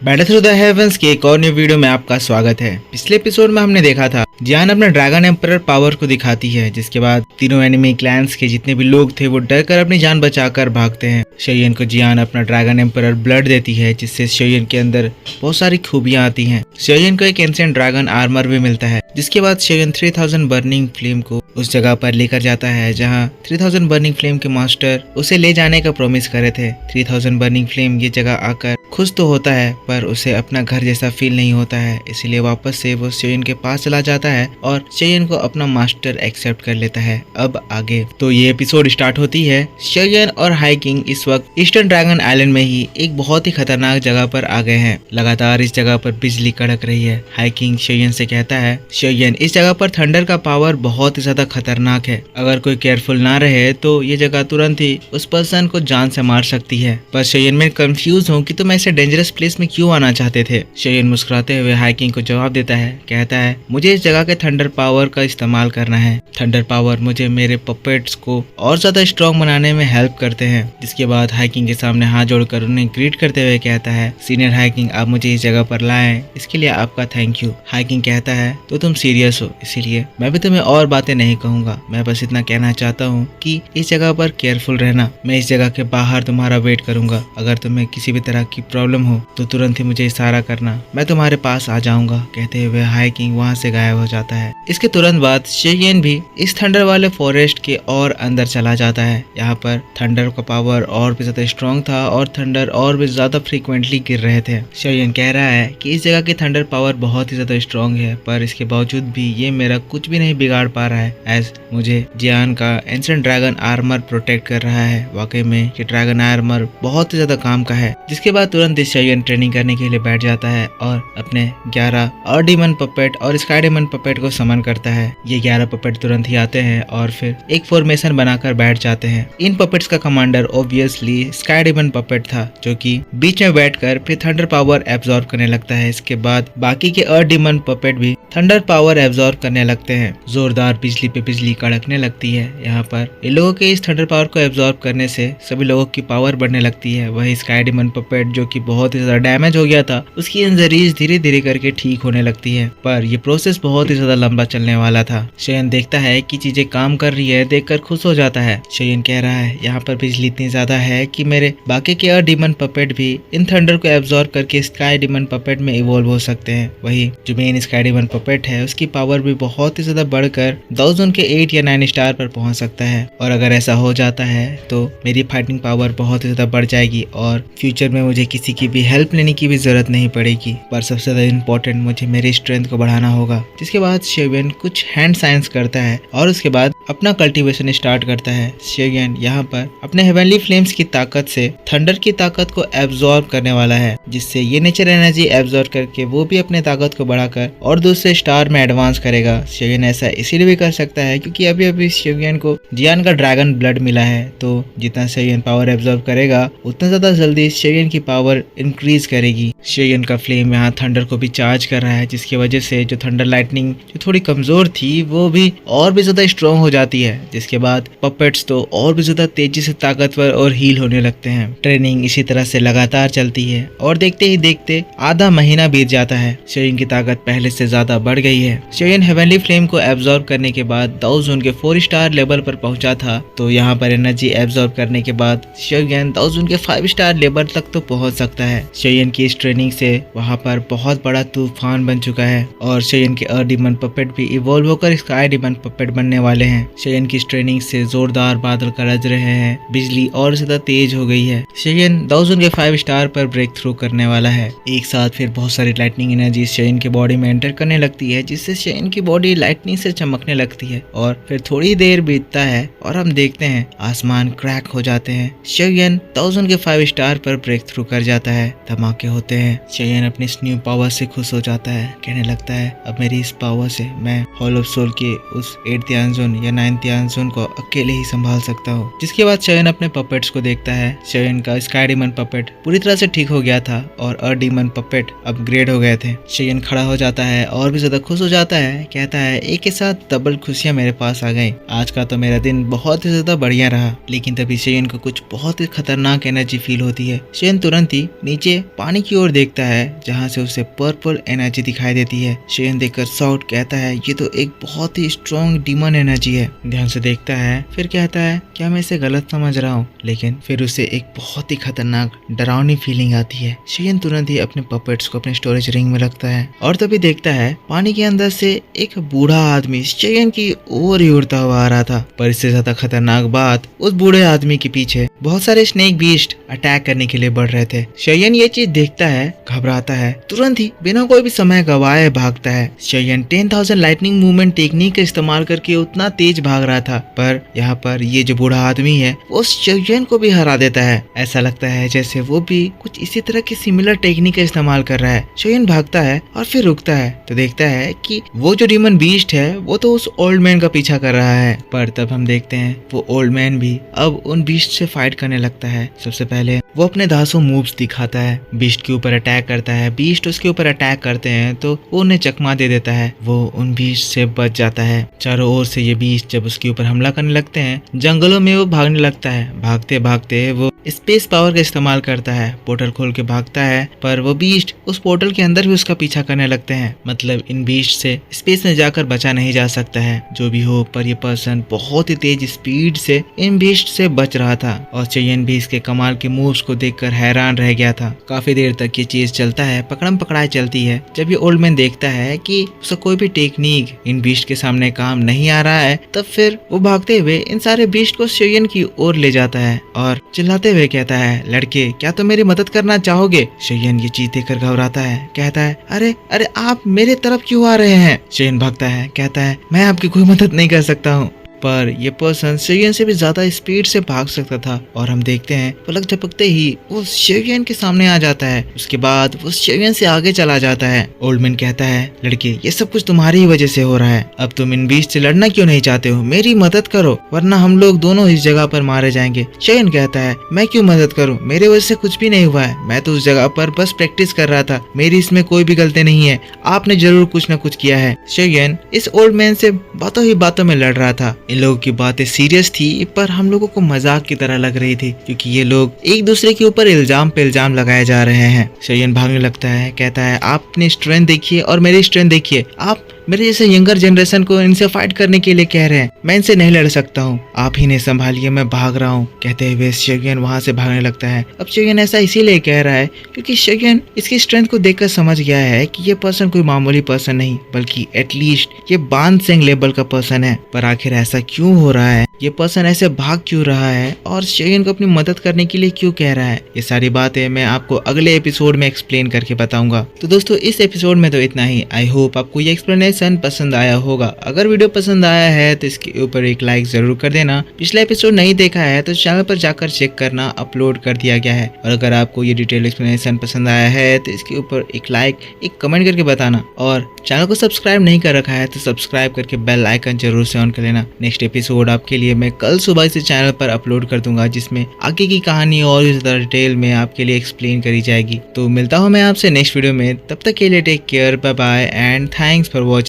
Battle through the heavens के एक और न्यू वीडियो में आपका स्वागत है। पिछले एपिसोड में हमने देखा था जियान अपने ड्रैगन एम्परर पावर को दिखाती है, जिसके बाद तीनों एनिमी क्लैंस के जितने भी लोग थे वो डर कर अपनी जान बचाकर भागते हैं। शेयन को जियान अपना ड्रैगन एम्परर ब्लड देती है, जिससे शेयन के अंदर बहुत सारी खूबियां आती हैं। शेयन को एक एंशिएंट ड्रैगन आर्मर भी मिलता है, जिसके बाद शेयन 3000 बर्निंग फ्लेम को उस जगह पर लेकर जाता है जहां 3000 बर्निंग फ्लेम के मास्टर उसे ले जाने का प्रॉमिस करे थे। 3000 बर्निंग फ्लेम ये जगह आकर खुश तो होता है, पर उसे अपना घर जैसा फील नहीं होता है, इसलिए वापस से वो शेयन के पास चला जाता है और शेयन को अपना मास्टर एक्सेप्ट कर लेता है। अब आगे तो ये एपिसोड स्टार्ट होती है। शेयन और हाई किंग इस वक्त ईस्टर्न ड्रैगन आइलैंड में ही एक बहुत ही खतरनाक जगह पर आ गए हैं। लगातार इस जगह पर बिजली कड़क रही है। हाई किंग शेयन से कहता है, शेयन इस जगह पर थंडर का पावर बहुत ही ज्यादा खतरनाक है, अगर कोई केयरफुल ना रहे तो ये जगह तुरंत ही उस पर्सन को जान से मार सकती है। पर शेयन में कंफ्यूज हूँ कि तुम ऐसे डेंजरस प्लेस में क्यों आना चाहते थे। शेयन मुस्कुराते हुए हाई किंग को जवाब देता है, कहता है मुझे इस जगह के थंडर पावर का इस्तेमाल करना है। थंडर पावर मुझे मेरे पपेट्स को और ज्यादा स्ट्रॉन्ग बनाने में हेल्प करते हैं। जिसके बाद हाई किंग के सामने हाथ जोड़कर उन्हें ग्रीट करते हुए कहता है, सीनियर हाई किंग आप मुझे इस जगह पर लाए इसके लिए आपका थैंक यू। हाई किंग कहता है, तो तुम सीरियस हो, इसीलिए मैं भी तुम्हें और बातें नहीं कहूंगा, मैं बस इतना कहना चाहता हूँ कि इस जगह पर केयरफुल रहना। मैं इस जगह के बाहर तुम्हारा वेट करूंगा, अगर तुम्हें किसी भी तरह की प्रॉब्लम हो तो तुरंत ही मुझे इशारा करना, मैं तुम्हारे पास आ जाऊंगा। कहते हुए हाई किंग वहाँ से गायब हो जाता है। इसके तुरंत बाद शेयन भी इस थंडर वाले फॉरेस्ट के और अंदर चला जाता है। यहाँ पर थंडर का पावर और भी ज्यादा स्ट्रॉन्ग था और थंडर और भी ज्यादा फ्रीक्वेंटली गिर रहे थे। शेयन कह रहा है कि इस जगह की थंडर पावर बहुत ही ज्यादा स्ट्रॉन्ग है, पर इसके बावजूद भी ये मेरा कुछ भी नहीं बिगाड़ पा रहा है, एज मुझे जियान का एंशिएंट ड्रैगन आर्मर प्रोटेक्ट कर रहा है। वाकई में ये ड्रैगन आर्मर बहुत ही ज्यादा काम का है। जिसके बाद तुरंत शेयन ट्रेनिंग करने के लिए बैठ जाता है और अपने 11 और डीमन पपेट और स्काई डीमन पपेट को समन करता है। ये 11 पपेट तुरंत ही आते हैं और फिर एक फॉर्मेशन बनाकर बैठ जाते हैं। इन पपेट्स का commander obviously sky demon puppet था, जो कि बीच में बैठकर फिर थंडर पावर एब्जॉर्ब करने लगता है। इसके बाद बाकी के अर्थ डीमन पपेट भी थंडर पावर एब्जॉर्ब करने लगते हैं। जोरदार बिजली पे बिजली कड़कने लगती है। यहाँ पर इन लोगों के इस थंडर पावर को एब्जॉर्ब करने से सभी लोगों की पावर बढ़ने लगती है। वही स्काई डीमन पपेट जो कि बहुत ही ज्यादा डैमेज हो गया था, उसकी इंजरीज धीरे धीरे करके ठीक होने लगती है, पर ये प्रोसेस बहुत ही ज्यादा लंबा चलने वाला था। शेयन देखता है कि चीजें काम कर रही है, देखकर खुश हो जाता है। शेयन कह रहा है, यहाँ पर बिजली इतनी ज्यादा है कि मेरे बाकी के अर्थ डीमन पपेट भी इन थंडर को एब्जॉर्ब करके स्काई डीमन पपेट में इवॉल्व हो सकते हैं। वही जो मेन स्काई डीमन पपेट है, उसकी पावर भी बहुत ही ज्यादा बढ़कर 1000 के 8 या 9 स्टार पर पहुंच सकता है। और अगर ऐसा हो जाता है तो मेरी फाइटिंग पावर बहुत ही ज्यादा बढ़ जाएगी और फ्यूचर में मुझे किसी की भी हेल्प लेने की भी जरूरत नहीं पड़ेगी। पर सबसे ज्यादा इम्पोर्टेंट, मुझे मेरी स्ट्रेंथ को बढ़ाना होगा। जिसके बाद शेयन कुछ हैंड साइंस करता है और उसके बाद अपना कल्टीवेशन स्टार्ट करता है। शेयन यहाँ पर अपने हेवनली फ्लेम्स की ताकत से थंडर की ताकत को एब्जॉर्ब करने वाला है, जिससे ये नेचर एनर्जी एब्जॉर्ब करके वो भी अपने ताकत को बढ़ाकर और दूसरे स्टार में एडवांस करेगा। शेयन ऐसा इसीलिए भी कर सकता है क्योंकि अभी अभी शेयन को जियान का ड्रैगन ब्लड मिला है, तो जितना शेयन पावर एब्जॉर्ब करेगा उतना ज्यादा जल्दी शेयन की पावर इंक्रीज करेगी। शेयन का फ्लेम यहाँ थंडर को भी चार्ज कर रहा है, जिसकी वजह से जो थंडर लाइटनिंग जो थोड़ी कमजोर थी वो भी और भी ज्यादा स्ट्रॉन्ग हो जाती है। जिसके बाद पपेट्स तो और भी ज्यादा तेजी से ताकतवर और हील होने लगते हैं। ट्रेनिंग इसी तरह से लगातार चलती है और देखते ही देखते आधा महीना बीत जाता है। शेयन की ताकत पहले से ज्यादा बढ़ गई है। शेयन हेवनली फ्लेम को एब्जॉर्ब करने के बाद 1000 के 4 स्टार लेवल पर पहुंचा था, तो यहाँ पर एनर्जी एब्जॉर्ब करने के बाद शेयन 1000 के 5 स्टार लेवल तक तो पहुंच सकता है। शेयन की इस ट्रेनिंग से वहाँ पर बहुत बड़ा तूफान बन चुका है और शेयन के अर्थ डीमन पपेट भी इवॉल्व होकर स्काई डीमन पपेट बनने वाले हैं। शेयन की इस ट्रेनिंग से जोरदार बादल गरज रहे हैं, बिजली और ज्यादा तेज हो गई है। शेयन 1000 के 5 स्टार पर ब्रेक थ्रू करने वाला है। एक साथ फिर बहुत सारी लाइटनिंग एनर्जी शेयन की बॉडी में एंटर करने लगती है, जिससे शेयन की बॉडी लाइटनिंग से चमकने लगती है। और फिर थोड़ी देर बीतता है और हम देखते हैं आसमान क्रैक हो जाते हैं। शेयन 1000 के 5 स्टार पर ब्रेक थ्रू कर जाता है। धमाके होते हैं। शेयन अपनी इस न्यू पावर से खुश हो जाता है, कहने लगता है अब मेरी इस पावर से मैं हॉल ऑफ सोल के उस 8th ध्यान जोन या नाइन त्यानसुन को अकेले ही संभाल सकता हो। जिसके बाद शयन अपने पपेट्स को देखता है। शयन का स्काई डीमन पपेट पूरी तरह से ठीक हो गया था और अर्थ डीमन पपेट अपग्रेड हो गए थे। शयन खड़ा हो जाता है और भी ज्यादा खुश हो जाता है। कहता है एक के साथ डबल खुशियां मेरे पास आ गई। आज का तो मेरा दिन बहुत ही ज्यादा बढ़िया रहा। लेकिन तभी शयन को कुछ बहुत ही खतरनाक एनर्जी फील होती है। शयन तुरंत ही नीचे पानी की ओर देखता है जहाँ से उसे पर्पल एनर्जी दिखाई देती है। शयन देखकर शॉट कहता है ये तो एक बहुत ही स्ट्रॉन्ग डीमन एनर्जी है। ध्यान से देखता है फिर कहता है क्या मैं इसे गलत समझ रहा हूँ। लेकिन फिर उसे एक बहुत ही खतरनाक डरावनी फीलिंग आती है। शयन तुरंत ही अपने पपेट्स को अपने स्टोरेज रिंग में रखता है और तभी देखता है पानी के अंदर से एक बूढ़ा आदमी शयन की ओर ही उड़ता हुआ आ रहा था। पर इससे ज्यादा खतरनाक बात, उस बूढ़े आदमी के पीछे बहुत सारे स्नेक बीस्ट अटैक करने के लिए बढ़ रहे थे। शयन ये चीज देखता है, घबराता है, तुरंत ही बिना कोई भी समय गवाए भागता है। शयन 10,000 लाइटनिंग मूवमेंट टेक्निक का इस्तेमाल करके उतना तेज भाग रहा था, पर यहाँ पर ये जो बूढ़ा आदमी है वो शयन को भी हरा देता है। ऐसा लगता है जैसे वो भी कुछ इसी तरह की सिमिलर टेक्निक का इस्तेमाल कर रहा है। शयन भागता है और फिर रुकता है तो देखता है कि वो जो डीमन बीस्ट है वो तो उस ओल्ड मैन का पीछा कर रहा है। पर तब हम देखते हैं वो ओल्ड मैन भी अब उन बीस्ट से फाइट करने लगता है। सबसे पहले वो अपने धांसू मूव्स दिखाता है, बीस्ट के ऊपर अटैक करता है। बीस्ट उसके ऊपर अटैक करते हैं तो वो उन्हें चकमा दे देता है। वो उन बीस्ट से बच जाता है। चारों ओर से ये बीस्ट जब उसके ऊपर हमला करने लगते हैं, जंगलों में वो भागने लगता है। भागते भागते वो स्पेस पावर का इस्तेमाल करता है, पोर्टल खोल के भागता है। पर वो बीस्ट उस पोर्टल के अंदर भी उसका पीछा करने लगते हैं। मतलब इन बीस्ट से स्पेस में जाकर बचा नहीं जा सकता है। जो भी हो, पर ये पर्सन बहुत ही तेज स्पीड से इन बीस्ट से बच रहा था और चयन भी इसके कमाल के मूव्स को देखकर हैरान रह गया था। काफी देर तक ये चीज चलता है, पकड़म पकड़ाई चलती है। जब ये ओल्ड मैन देखता है कि उसका कोई भी टेक्निक इन बीस्ट के सामने काम नहीं आ रहा है, तब फिर वो भागते हुए इन सारे बीस्ट को शयन की ओर ले जाता है और चिल्लाते हुए कहता है लड़के क्या तुम मेरी मदद करना चाहोगे। शयन ये चीज देखकर घबराता है, कहता है अरे अरे आप मेरे तरफ क्यों आ रहे हैं। शयन भागता है, कहता है मैं आपकी कोई मदद नहीं कर सकता हूँ। पर ये पर्सन शयन से भी ज्यादा स्पीड से भाग सकता था और हम देखते हैं पलक झपकते ही वो शयन के सामने आ जाता है। उसके बाद वो शयन से आगे चला जाता है। ओल्ड मैन कहता है लड़के ये सब कुछ तुम्हारी ही वजह से हो रहा है। अब तुम इन बीस्ट से लड़ना क्यों नहीं चाहते हो, मेरी मदद करो वरना हम लोग दोनों इस जगह पर मारे जाएंगे। शयन कहता है मैं क्यों मदद करूँ, मेरे वजह से कुछ भी नहीं हुआ है। मैं तो उस जगह पर बस प्रैक्टिस कर रहा था, मेरी इसमें कोई भी गलती नहीं है। आपने जरूर कुछ न कुछ किया है। शयन इस ओल्ड मैन से बातों ही बातों में लड़ रहा था। इन लोगों की बातें सीरियस थी पर हम लोगों को मजाक की तरह लग रही थी क्योंकि ये लोग एक दूसरे के ऊपर इल्जाम पे इल्जाम लगाए जा रहे हैं। शयन भागने लगता है, कहता है आप अपनी स्ट्रेंथ देखिए और मेरी स्ट्रेंथ देखिए। आप मेरे जैसे यंगर जनरेशन को इनसे फाइट करने के लिए कह रहे हैं, मैं इनसे नहीं लड़ सकता हूँ, आप ही ने संभालिए, मैं भाग रहा हूँ। कहते हुए शयन वहाँ से भागने लगता है। अब शयन ऐसा इसीलिए कह रहा है क्योंकि शयन इसकी स्ट्रेंथ को देखकर समझ गया है कि ये पर्सन कोई मामूली पर्सन नहीं बल्कि एटलीस्ट ये बान सिंह लेवल का पर्सन है। पर आखिर ऐसा क्यों हो रहा है, ये पर्सन ऐसे भाग क्यों रहा है और शयन को अपनी मदद करने के लिए क्यों कह रहा है, ये सारी बातें मैं आपको अगले एपिसोड में एक्सप्लेन करके बताऊंगा। तो दोस्तों इस एपिसोड में तो इतना ही। आई होप आपको ये एक्सप्लेनेशन पसंद आया होगा। अगर वीडियो पसंद आया है तो इसके ऊपर एक लाइक जरूर कर देना। पिछला एपिसोड नहीं देखा है तो चैनल पर जाकर चेक करना, अपलोड कर दिया गया है। और अगर आपको ये डिटेल एक्सप्लेनेशन पसंद आया है तो इसके ऊपर एक लाइक, एक कमेंट करके बताना। और चैनल को सब्सक्राइब नहीं कर रखा है तो सब्सक्राइब करके बेल आइकन जरूर से ऑन कर लेना। नेक्स्ट एपिसोड आपके लिए मैं कल सुबह से चैनल पर अपलोड कर दूंगा जिसमें आगे की कहानी और भी ज्यादा डिटेल में आपके लिए एक्सप्लेन करी जाएगी। तो मिलता हूँ मैं आपसे नेक्स्ट वीडियो में, तब तक के लिए take care, bye bye and thanks for watching.